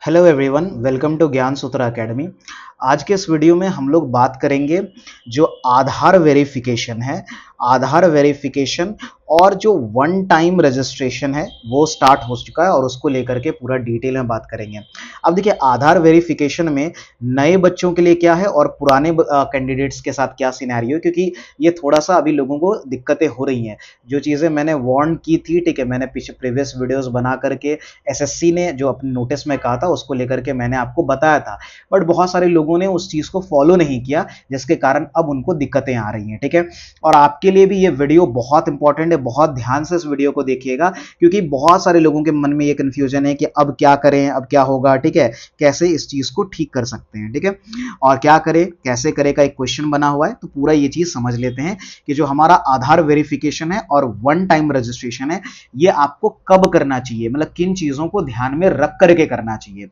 Hello everyone, welcome to ज्ञान सूत्र academy. आज के इस वीडियो में हम लोग बात करेंगे जो आधार वेरिफिकेशन है। आधार वेरिफिकेशन और जो वन टाइम रजिस्ट्रेशन है वो स्टार्ट हो चुका है और उसको लेकर के पूरा डिटेल में बात करेंगे। अब देखिए, आधार वेरिफिकेशन में नए बच्चों के लिए क्या है और पुराने कैंडिडेट्स के साथ क्या सिनेरियो है, क्योंकि ये थोड़ा सा अभी लोगों को दिक्कतें हो रही हैं। जो चीज़ें मैंने वार्न की थी, ठीक है, मैंने पीछे प्रीवियस वीडियोस बना करके एसएससी ने जो अपने नोटिस में कहा था उसको लेकर के मैंने आपको बताया था, बट बहुत सारे लोगों ने उस चीज़ को फॉलो नहीं किया, जिसके कारण अब उनको दिक्कतें आ रही हैं। ठीक है, और आपके लिए भी ये वीडियो बहुत इंपॉर्टेंट है, बहुत ध्यान से इस वीडियो को देखिएगा, क्योंकि बहुत सारे लोगों के मन में ये कंफ्यूजन है कि अब क्या करें, अब क्या होगा, ठीक है, कैसे इस चीज़ को ठीक कर सकते हैं। ठीक है, और क्या करें कैसे करें का एक क्वेश्चन बना हुआ है, तो पूरा ये चीज़ समझ लेते हैं कि जो हमारा आधार वेरिफिकेशन है और वन टाइम रजिस्ट्रेशन है, ये आपको कब करना चाहिए, मतलब किन चीज़ों को ध्यान में रख करके करना चाहिए।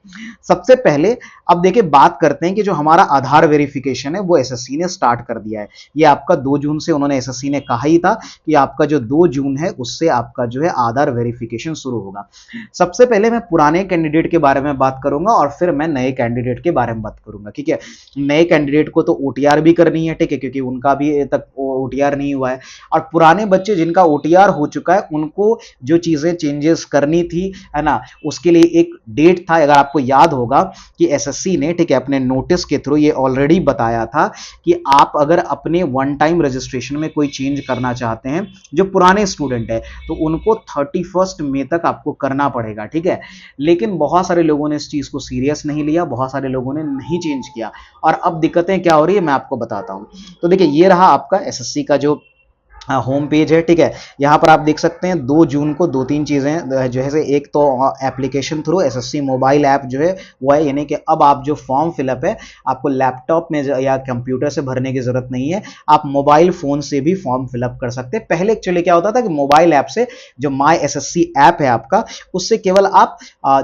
सबसे पहले अब देखिए बात करते हैं कि जो हमारा आधार वेरिफिकेशन है वो एसएससी ने स्टार्ट कर दिया है। ये आपका 2 जून से उन्होंने एसएससी ने कहा ही था कि आपका जो 2 जून है उससे आपका जो है आधार वेरिफिकेशन शुरू होगा। सबसे पहले मैं पुराने कैंडिडेट के बारे में बात करूंगा और फिर मैं नए कैंडिडेट के बारे में बात करूंगा। ठीक है, नए कैंडिडेट को तो ओटीआर भी करनी है, ठीक है, क्योंकि उनका भी तक ओटीआर नहीं हुआ है। और पुराने बच्चे जिनका ओटीआर हो चुका है उनको जो चीजें चेंजेस करनी थी, है ना, उसके लिए एक डेट था। अगर आपको याद होगा कि एसएससी ने, ठीक है, अपने नोटिस के थ्रू ये ऑलरेडी बताया था कि आप अगर अपने वन टाइम रजिस्ट्रेशन में कोई चेंज करना चाहते हैं, जो पुराने स्टूडेंट है, तो उनको 31 मई तक आपको करना पड़ेगा। ठीक है, लेकिन बहुत सारे लोगों ने इस चीज को सीरियस नहीं लिया, बहुत सारे लोगों ने नहीं चेंज किया, और अब दिक्कतें क्या हो रही है मैं आपको बताता हूं। तो देखिए, ये रहा आपका एसएससी का जो होम पेज है। ठीक है, यहाँ पर आप देख सकते हैं 2 जून को 2-3 चीज़ें जो है, एक तो application through SSC mobile app जो है वो है, यानी कि अब आप जो फॉर्म फिलअप है आपको लैपटॉप में या कंप्यूटर से भरने की जरूरत नहीं है, आप मोबाइल फोन से भी फॉर्म फिलअप कर सकते हैं। पहले एक्चुअली क्या होता था कि मोबाइल ऐप से, जो माई एसएससी ऐप है आपका, उससे केवल आप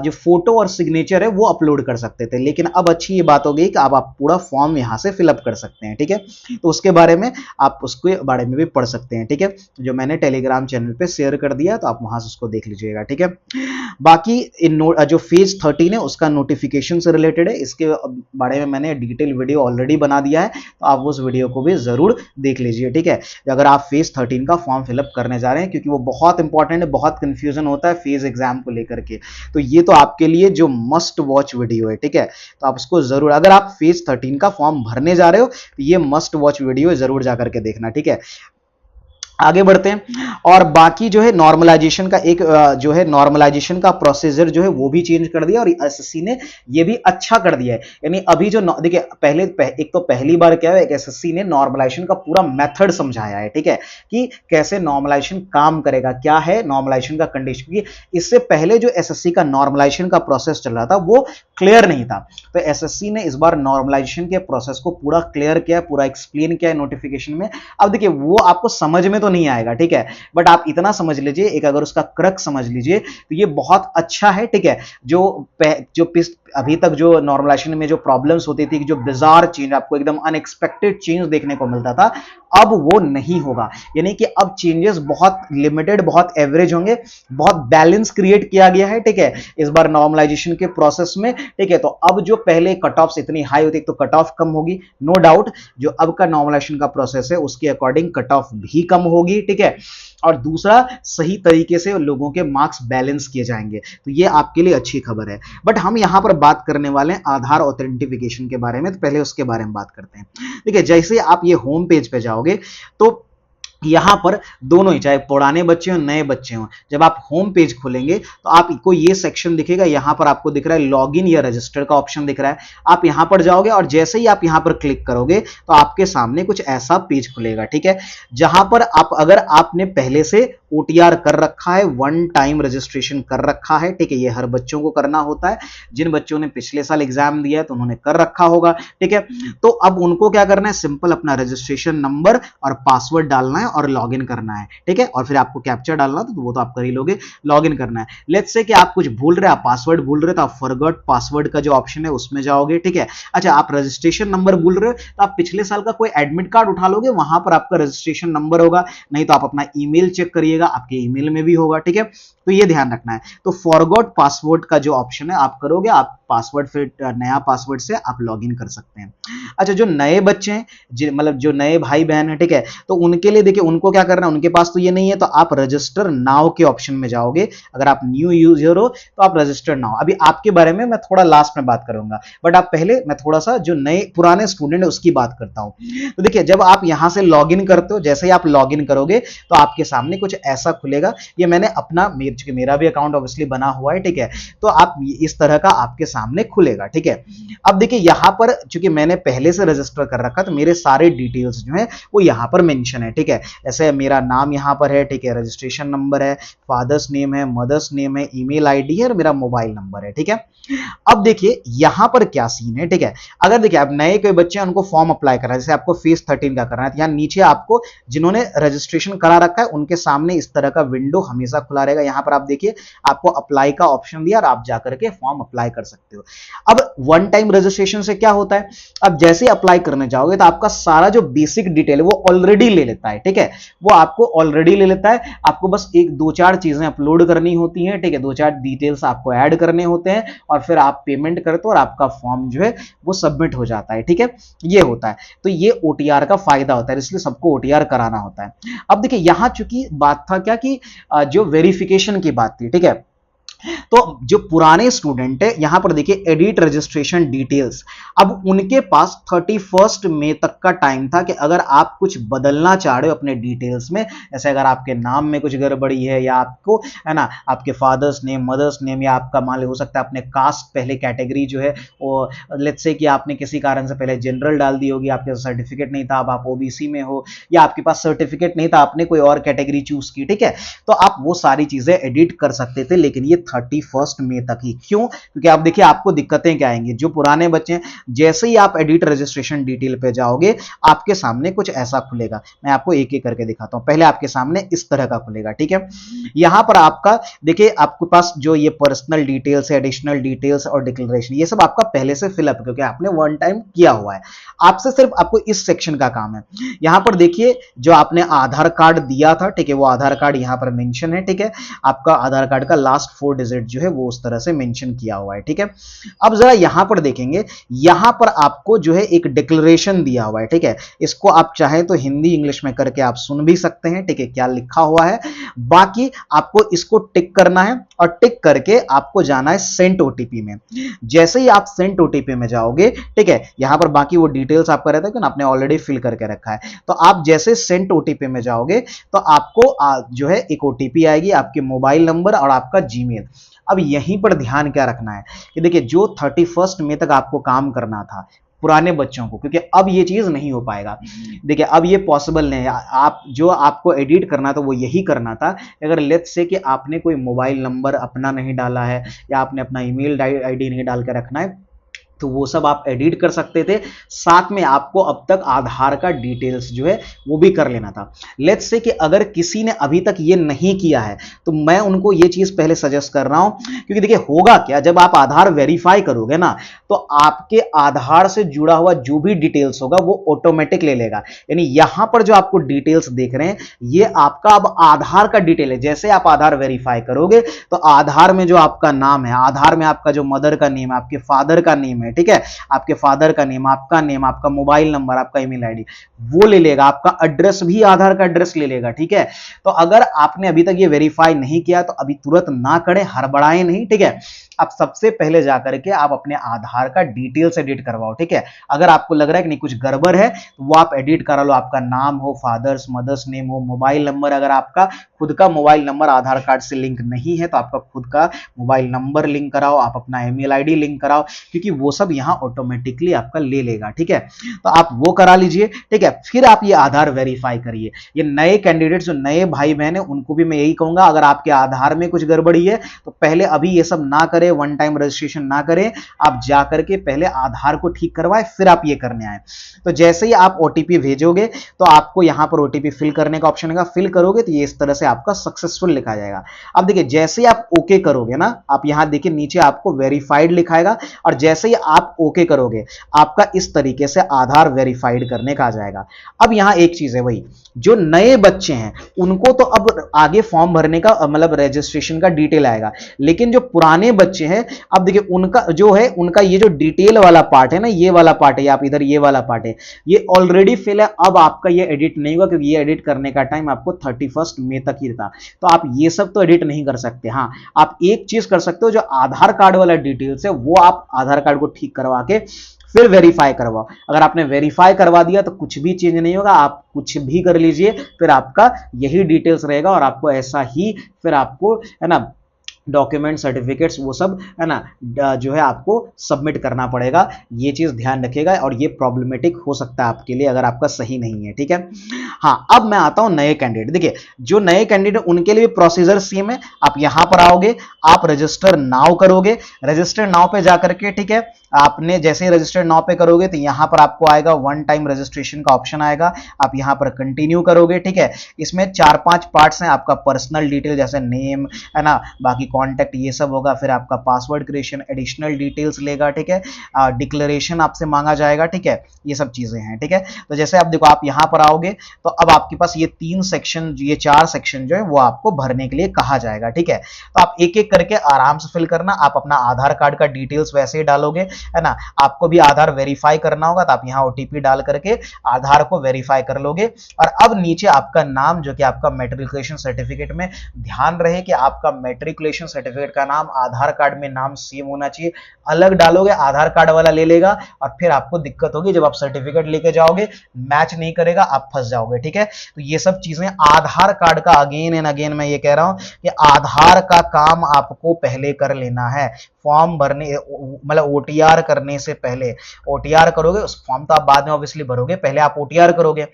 जो फोटो और सिग्नेचर है वो अपलोड कर सकते थे, लेकिन अब अच्छी ये बात हो गई कि अब आप पूरा फॉर्म यहाँ से फिलअप कर सकते हैं। ठीक है, तो उसके बारे में आप उसके बारे में भी पढ़ सकते हैं। ठीक है, जो मैंने टेलीग्राम चैनल पे शेयर कर दिया, तो आप वहां से उसको देख लीजिएगा। ठीक है, बाकी जो फेज 13 है उसका नोटिफिकेशन से रिलेटेड है, इसके बारे में मैंने डिटेल वीडियो ऑलरेडी बना दिया है, तो आप उस वीडियो को भी जरूर देख लीजिए। ठीक है, अगर आप फेज 13 का फॉर्म फिलअप करने जा रहे हैं, क्योंकि वो बहुत इंपॉर्टेंट है, बहुत कंफ्यूजन होता है फेज एग्जाम को लेकर के, तो ये तो आपके लिए जो मस्ट वॉच वीडियो है। ठीक है, तो आप इसको जरूर, अगर आप फेज 13 का फॉर्म भरने जा रहे हो तो ये मस्ट वॉच वीडियो जरूर जाकर के देखना। ठीक है, आगे बढ़ते हैं। और बाकी जो है नॉर्मलाइजेशन का एक जो है नॉर्मलाइजेशन का प्रोसीजर जो है वो भी चेंज कर दिया, और एसएससी ने ये भी अच्छा कर दिया है। यानी अभी जो देखिए एक तो पहली बार क्या है, एसएससी ने नॉर्मलाइजेशन का पूरा मेथड समझाया है। ठीक है, कि कैसे नॉर्मलाइजेशन काम करेगा, क्या है नॉर्मलाइजेशन का कंडीशन, क्योंकि इससे पहले जो एसएससी का नॉर्मलाइजेशन का प्रोसेस चल रहा था वो क्लियर नहीं था, तो एसएससी ने इस बार नॉर्मलाइजेशन के प्रोसेस को पूरा क्लियर किया, पूरा एक्सप्लेन किया है नोटिफिकेशन में। अब देखिए वो आपको समझ में तो नहीं आएगा, ठीक है, बट आप इतना समझ लीजिए, एक अगर उसका क्रक समझ लीजिए तो ये बहुत अच्छा है। ठीक है, जो अभी तक जो नॉर्मलाइजेशन में जो प्रॉब्लम्स होती थी, जो बिजार चेंज, आपको एकदम अनएक्सपेक्टेड चेंज देखने को मिलता था, अब वो नहीं होगा। यानी कि अब चेंजेस बहुत लिमिटेड, बहुत एवरेज होंगे, बहुत बैलेंस क्रिएट किया गया है। ठीक है, इस बार नॉर्मलाइजेशन के प्रोसेस में। ठीक है, तो अब जो पहले कट ऑफ्स इतनी हाई होती, तो कट ऑफ कम होगी, नो डाउट। जो अब का नॉर्मलाइजेशन का प्रोसेस है उसके अकॉर्डिंग कट ऑफ भी कम होगी। ठीक है, और दूसरा, सही तरीके से लोगों के मार्क्स बैलेंस किए जाएंगे, तो ये आपके लिए अच्छी खबर है। बट हम यहां पर बात करने वाले हैं आधार ऑथेंटिफिकेशन के बारे में, तो पहले उसके बारे में बात करते हैं। देखिए, जैसे आप ये होम पेज पे जाओगे तो यहां पर दोनों ही, चाहे पुराने बच्चे हो नए बच्चे हो, जब आप होम पेज खोलेंगे तो आपको ये सेक्शन दिखेगा। यहां पर आपको दिख रहा है लॉगिन या रजिस्टर का ऑप्शन दिख रहा है। आप यहां पर जाओगे और जैसे ही आप यहां पर क्लिक करोगे तो आपके सामने कुछ ऐसा पेज खुलेगा। ठीक है, जहां पर आप, अगर आपने पहले से ओटीआर कर रखा है, वन टाइम रजिस्ट्रेशन कर रखा है, ठीक है, ये हर बच्चों को करना होता है। जिन बच्चों ने पिछले साल एग्जाम दिया है तो उन्होंने कर रखा होगा। ठीक है, तो अब उनको क्या करना है, सिंपल अपना रजिस्ट्रेशन नंबर और पासवर्ड डालना है और लॉगिन करना है। ठीक है, और फिर आपको कैप्चर डालना, तो वो तो आप कर ही लोगे, लॉगिन करना है। लेट्स से कि आप कुछ भूल रहे, आप पासवर्ड भूल रहे, तो आप फॉरगॉट पासवर्ड का जो ऑप्शन है उसमें जाओगे। ठीक है, अच्छा, आप रजिस्ट्रेशन नंबर भूल रहे हो तो आप पिछले साल का कोई एडमिट कार्ड उठा लोगे, वहां पर आपका रजिस्ट्रेशन नंबर होगा, नहीं तो आप अपना ईमेल चेक करिएगा, आपके ईमेल में भी होगा। ठीक है, तो ये ध्यान रखना है। तो फॉरगॉट पासवर्ड का जो ऑप्शन है आप करोगे, आप पासवर्ड फिर नया पासवर्ड से आप लॉगिन कर सकते हैं। अच्छा, जो नए बच्चे हैं, मतलब जो नए भाई बहन है, ठीक है, तो उनके लिए देखिए उनको क्या करना है, उनके पास तो ये नहीं है, तो आप रजिस्टर नाउ के ऑप्शन में जाओगे। अगर आप न्यू यूजर हो तो आप रजिस्टर नाउ, अभी आपके बारे में मैं थोड़ा लास्ट में बात करूंगा, बट आप पहले मैं थोड़ा सा जो नए पुराने स्टूडेंट है उसकी बात करता हूं। तो देखिए जब आप यहां से लॉगिन करते हो, जैसे ही आप लॉगिन करोगे तो आपके सामने कुछ ऐसा खुलेगा। ये मैंने अपना मेरा भी अकाउंट ऑब्वियसली बना हुआ है, ठीक है, तो आप इस तरह का आपके सामने खुलेगा, ठीक है। अब देखिए यहां पर चूंकि मैंने पहले से रजिस्टर कर रखा, तो मेरे सारे डिटेल्स जो है वो यहां पर मेंशन है, ठीक है। जैसे मेरा नाम यहां पर है, ठीक है, रजिस्ट्रेशन नंबर है, फादर्स नेम है, मदर्स नेम है, ईमेल आईडी है और मेरा मोबाइल नंबर है, ठीक है। अब देखिए यहां पर क्या सीन है, ठीक है। अगर देखिए आप नए कोई बच्चे हैं उनको फॉर्म अप्लाई करना है, जैसे आपको फेस 13 का करना है, तो यहां नीचे आपको जिन्होंने रजिस्ट्रेशन करा रखा है उनके सामने इस तरह का विंडो हमेशा खुला रहेगा। यहां पर आप देखिए आपको अप्लाई का ऑप्शन दिया और आप जाकर के फॉर्म अप्लाई कर सकते हो। अब वन टाइम रजिस्ट्रेशन से क्या होता है, अब जैसे अप्लाई करने जाओगे तो आपका सारा जो बेसिक डिटेल है वो ऑलरेडी ले लेता है, ठीक है, वो आपको ऑलरेडी ले लेता है। आपको बस एक दो चार चीजें अपलोड करनी होती हैं, ठीक है, दो चार डिटेल्स आपको ऐड करने होते हैं और फिर आप पेमेंट करते हो और आपका फॉर्म जो है वो सबमिट हो जाता है, ठीक है। ये होता है, तो ये ओटीआर का फायदा होता है, इसलिए सबको ओटीआर कराना होता है। अब देखिए यहां चूंकि बात था क्या कि जो वेरिफिकेशन की बात थी, ठीक है, तो जो पुराने स्टूडेंट है यहां पर देखिए एडिट रजिस्ट्रेशन डिटेल्स, अब उनके पास 31 मई तक का टाइम था कि अगर आप कुछ बदलना चाह रहे हो अपने डिटेल्स में, जैसे अगर आपके नाम में कुछ गड़बड़ी है या आपको है ना आपके फादर्स नेम, मदर्स नेम, या आपका मान लो हो सकता है अपने कास्ट पहले कैटेगरी जो है वो लेट्स से कि आपने किसी कारण से पहले जनरल डाल दी होगी, आपके सर्टिफिकेट नहीं था, अब आप ओबीसी में हो, या आपके पास सर्टिफिकेट नहीं था आपने कोई और कैटेगरी चूज की, ठीक है, तो आप वो सारी चीजें एडिट कर सकते थे, लेकिन ये 31 मई तक ही। क्यों? क्योंकि आप देखिए आपको दिक्कतें क्या आएंगी, जो पुराने बच्चे हैं जैसे ही आप एडिट रजिस्ट्रेशन डिटेल पे जाओगे आपके सामने कुछ ऐसा खुलेगा। मैं आपको एक एक करके दिखाता हूं। पहले आपके सामने इस तरह का खुलेगा, ठीक है। यहां पर आपका देखिए आपके पास जो ये पर्सनल डिटेल्स है, एडिशनल डिटेल्स और डिक्लेरेशन, ये सब आपका पहले से फिलअप क्योंकि आपने वन टाइम किया हुआ है। आपसे सिर्फ आपको इस सेक्शन का काम है। यहां पर देखिए जो आपने आधार कार्ड दिया था, ठीक है, वो आधार कार्ड यहां पर मेंशन है, ठीक है, आपका आधार कार्ड का लास्ट 4 डिजिट जो है वो उस तरह से मेंशन किया हुआ है, ठीक है। अब जरा यहां पर देखेंगे, यहां पर आपको जो है एक डिक्लेरेशन दिया हुआ है, ठीक है, इसको आप चाहें तो हिंदी इंग्लिश में करके आप सुन भी सकते हैं, ठीक है, क्या लिखा हुआ है। बाकी आपको इसको टिक करना है और टिक करके आपको जाना है सेंड ओटीपी में। जैसे ही आप सेंड ओटीपी में जाओगे, ठीक है, यहां पर बाकी वो डिटेल्स आपका रहता है कि आपने ऑलरेडी फिल करके रखा है, तो आप जैसे सेंड ओटीपी में जाओगे तो आपको जो है एक ओटीपी आएगी, आपके मोबाइल नंबर और आपका जीमेल। अब यहीं पर ध्यान क्या रखना है कि देखिए जो 31 मई तक आपको काम करना था पुराने बच्चों को, क्योंकि अब ये चीज नहीं हो पाएगा। देखिए अब ये पॉसिबल नहीं है, आप जो आपको एडिट करना था वो यही करना था। अगर लेट्स से कि आपने कोई मोबाइल नंबर अपना नहीं डाला है या आपने अपना ईमेल आईडी नहीं डाल कर रखना है, तो वो सब आप एडिट कर सकते थे। साथ में आपको अब तक आधार का डिटेल्स जो है वो भी कर लेना था। लेट्स से कि अगर किसी ने अभी तक ये नहीं किया है तो मैं उनको ये चीज पहले सजेस्ट कर रहा हूं, क्योंकि देखिए होगा क्या, जब आप आधार वेरीफाई करोगे ना तो आपके आधार से जुड़ा हुआ जो भी डिटेल्स होगा वो ऑटोमेटिक ले लेगा। यानी यहां पर जो आपको डिटेल्स देख रहे हैं ये आपका अब आधार का डिटेल है। जैसे आप आधार वेरीफाई करोगे तो आधार में जो आपका नाम है, आधार में आपका जो मदर का नेम है, आपके फादर का नेम है, ठीक है, आपके फादर का नेम, आपका मोबाइल नंबर, आपका ईमेल आईडी वो ले लेगा, आपका एड्रेस भी आधार का एड्रेस ले लेगा, ठीक है। तो अगर आपने अभी तक ये वेरीफाई नहीं किया तो अभी तुरंत ना करें, हड़बड़ाएं नहीं, ठीक है। आप सबसे पहले जाकर के आप अपने आधार का डिटेल्स एडिट करवाओ, ठीक है। अगर आपको लग रहा है कि नहीं कुछ गड़बड़ है तो वो आप एडिट करा लो, आपका नाम हो, फादर्स मदर्स नेम हो, मोबाइल नंबर, अगर आपका खुद का मोबाइल नंबर आधार कार्ड से लिंक नहीं है तो आपका खुद का मोबाइल नंबर लिंक कराओ, आप अपना ईमेल आईडी लिंक कराओ, क्योंकि वो सब यहां ऑटोमेटिकली आपका ले लेगा, ठीक है। तो आप वो करा लीजिए, ठीक है, फिर आप ये आधार वेरीफाई करिए। ये नए कैंडिडेट जो नए भाई बहन है उनको भी मैं यही कहूंगा, अगर आपके आधार में कुछ गड़बड़ी है तो पहले अभी ये सब ना करें, वन टाइम रजिस्ट्रेशन ना करें, आप जाकर के पहले आधार को ठीक करवाएं फिर आप ये करने आए। तो जैसे ही आप ओटीपी भेजोगे तो आपको यहां पर ओटीपी फिल करने का ऑप्शन है, फिल करोगे तो ये इस तरह से आपका सक्सेसफुल लिखा जाएगा। अब देखिए जैसे ही आप ओके करोगे ना, आप यहां देखिए नीचे आपको वेरीफाइड लिखाएगा और जैसे ही आप ओके करोगे, आपका इस तरीके से आधार वेरीफाइड करने का आ जाएगा। अब यहां एक चीज है, वही जो नए बच्चे हैं उनको तो अब आगे फॉर्म भरने का मतलब रजिस्ट्रेशन का डिटेल आएगा, लेकिन जो पुराने बच्चे हैं अब देखिए उनका जो है, उनका ये जो डिटेल वाला पार्ट है ना, ये वाला पार्ट है, आप इधर ये वाला पार्ट है, ये ऑलरेडी फिल है। अब आपका ये एडिट नहीं होगा क्योंकि ये एडिट करने का टाइम आपको 31 मई तक ही था, तो आप ये सब तो एडिट नहीं कर सकते। हाँ, आप एक चीज कर सकते हो, जो आधार कार्ड वाला डिटेल्स है वो आप आधार कार्ड को ठीक करवा के फिर वेरीफाई करवाओ। अगर आपने वेरीफाई करवा दिया तो कुछ भी चेंज नहीं होगा, आप कुछ भी कर लीजिए, फिर आपका यही डिटेल्स रहेगा और आपको ऐसा ही फिर आपको है ना डॉक्यूमेंट सर्टिफिकेट्स वो सब है ना जो है आपको सबमिट करना पड़ेगा। ये चीज ध्यान रखिएगा और ये प्रॉब्लमेटिक हो सकता है आपके लिए अगर आपका सही नहीं है, ठीक है। हाँ, अब मैं आता हूं नए कैंडिडेट। देखिए जो नए कैंडिडेट उनके लिए प्रोसीजर सेम है, आप यहां पर आओगे, आप रजिस्टर नाउ करोगे, रजिस्टर नाउ पे जाकर के, ठीक है, आपने जैसे ही रजिस्टर नाउ पे करोगे तो यहां पर आपको आएगा वन टाइम रजिस्ट्रेशन का ऑप्शन आएगा, आप यहां पर कंटिन्यू करोगे, ठीक है। इसमें 4-5 पार्ट्स हैं, आपका पर्सनल डिटेल जैसे नेम है ना, बाकी कॉन्टैक्ट ये सब होगा, फिर आपका पासवर्ड क्रिएशन, एडिशनल डिटेल्स लेगा, ठीक है, डिक्लेरेशन आपसे मांगा जाएगा, ठीक है, ये सब चीजें हैं, ठीक है। तो जैसे आप देखो, आप यहां पर आओगे तो अब आपके पास ये 3 सेक्शन, ये 4 सेक्शन जो है वो आपको भरने के लिए कहा जाएगा, ठीक है। तो आप एक एक करके आराम से फिल करना। आप अपना आधार कार्ड का डिटेल्स वैसे ही डालोगे, है ना, आपको भी आधार वेरीफाई करना होगा तो आप यहां ओटीपी डाल करके आधार को वेरीफाई कर लोगे। और अब नीचे आपका नाम जो कि आपका मैट्रिकुलेशन सर्टिफिकेट में, ध्यान रहे कि आपका मैट्रिकुलेशन सर्टिफिकेट का नाम आधार कार्ड में नाम सेम होना चाहिए, अलग डालोगे आधार कार्ड वाला ले लेगा और फिर आपको दिक्कत होगी जब आप सर्टिफिकेट लेके जाओगे, मैच नहीं करेगा, आप फंस जाओगे, ठीक है। तो ये सब चीजें आधार कार्ड का अगेन एंड अगेन मैं ये कह रहा हूं कि आधार का काम आपको पहले कर लेना है, फॉर्म भरने मतलब ओटीआर करने से पहले। ओटीआर करोगे, उस फॉर्म तो आप बाद में ऑब्वियसली भरोगे, पहले आप ओटीआर करोगे।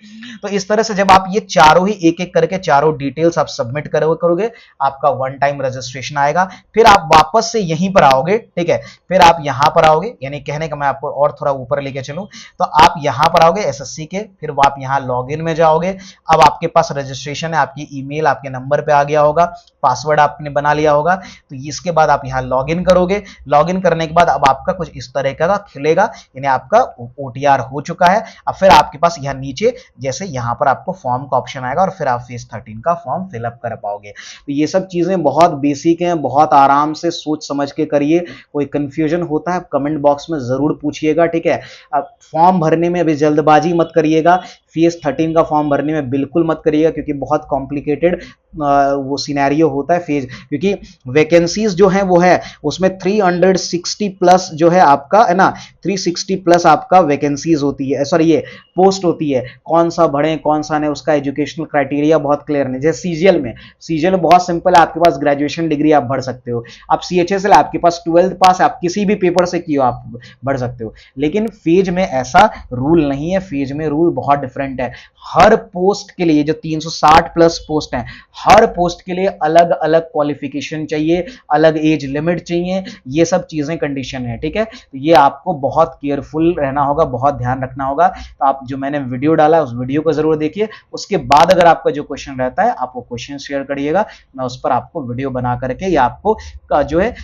तो इस तरह से जब आप ये चारों ही एक एक करके चारों डिटेल्स आप सबमिट करोगे, आपका वन टाइम रजिस्ट्रेशन आएगा। फिर आप वापस से यहीं पर आओगे, ठीक है, फिर आप यहां पर आओगे, यानी कहने का मैं आपको और थोड़ा ऊपर लेके चलूं तो आप यहां पर आओगे एसएससी के, फिर आप यहां लॉगिन में जाओगे। अब आपके पास रजिस्ट्रेशन है, आपकी ईमेल आपके नंबर पे आ गया होगा, पासवर्ड आपने बना लिया होगा, तो इसके बाद आप यहां लॉगिन करोगे। लॉगिन करने के बाद अब आपका कुछ इस तरह का खिलेगा, यानी आपका ओटीआर हो चुका है। अब फिर आपके पास यहां नीचे जैसे यहां पर आपको फॉर्म का ऑप्शन आएगा और फिर आप फेज 13 का फॉर्म फिलअप कर पाओगे। तो ये सब चीजें बहुत बेसिक हैं, बहुत आराम से सोच समझ के करिए। कोई कंफ्यूजन होता है कमेंट बॉक्स में जरूर पूछिएगा, ठीक है। अब फॉर्म भरने में अभी जल्दबाजी मत करिएगा, फेज 13 का फॉर्म भरने में बिल्कुल मत करिएगा क्योंकि बहुत कॉम्प्लिकेटेड वो सिनेरियो होता है फेज, क्योंकि वैकेंसीज जो है वो है उसमें 360 प्लस जो है आपका, है ना, 360 प्लस आपका वैकेंसीज होती है, सॉरी ये पोस्ट होती है। कौन सा भरें कौन सा नहीं, उसका एजुकेशनल क्राइटेरिया बहुत क्लियर नहीं। जैसे सीजीएल में बहुत सिंपल है, आपके पास ग्रेजुएशन डिग्री आप भर सकते हो। आप सीएचएसएल आपके पास 12th पास, आप किसी भी पेपर से किए आप भर सकते हो। लेकिन फेज में ऐसा रूल नहीं है, फेज में रूल बहुत डिफरेंट है। हर पोस्ट के लिए जो 360 प्लस पोस्ट है, हर पोस्ट के लिए अलग अलग क्वालिफिकेशन चाहिए, अलग एज लिमिट चाहिए, ये सब चीजें कंडीशन है, ठीक है। तो ये आपको बहुत केयरफुल रहना होगा, बहुत ध्यान रखना होगा। तो आप जो मैंने वीडियो डाला है उस वीडियो को जरूर देखिए, उसके बाद अगर आपका जो क्वेश्चन रहता है आप वो क्वेश्चन शेयर करिएगा, मैं उस पर आपको वीडियो बना करके या आपको जो है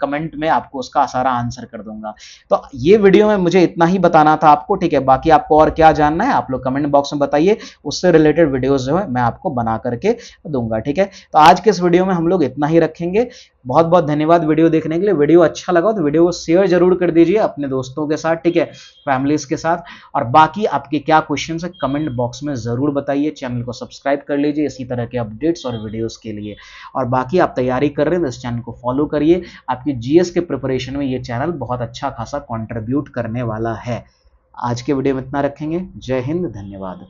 कमेंट में आपको उसका सारा आंसर कर दूंगा। तो ये वीडियो में मुझे इतना ही बताना था आपको, ठीक है। बाकी आपको और क्या जानना है आप लोग कमेंट बॉक्स में बताइए, उससे रिलेटेड वीडियोस जो है मैं आपको बना करके दूंगा, ठीक है। तो आज के इस वीडियो में हम लोग इतना ही रखेंगे। बहुत बहुत धन्यवाद वीडियो देखने के लिए। वीडियो अच्छा लगा तो वीडियो को शेयर जरूर कर दीजिए अपने दोस्तों के साथ, ठीक है, फैमिलीज के साथ। और बाकी आपके क्या क्वेश्चन है कमेंट बॉक्स में जरूर बताइए। चैनल को सब्सक्राइब कर लीजिए इसी तरह के अपडेट्स और वीडियोस के लिए। और बाकी आप तैयारी कर रहे हैं तो इस चैनल को फॉलो करिए, आपकी जीएस के प्रिपरेशन में ये चैनल बहुत अच्छा खासा कंट्रीब्यूट करने वाला है। आज के वीडियो में इतना रखेंगे। जय हिंद, धन्यवाद।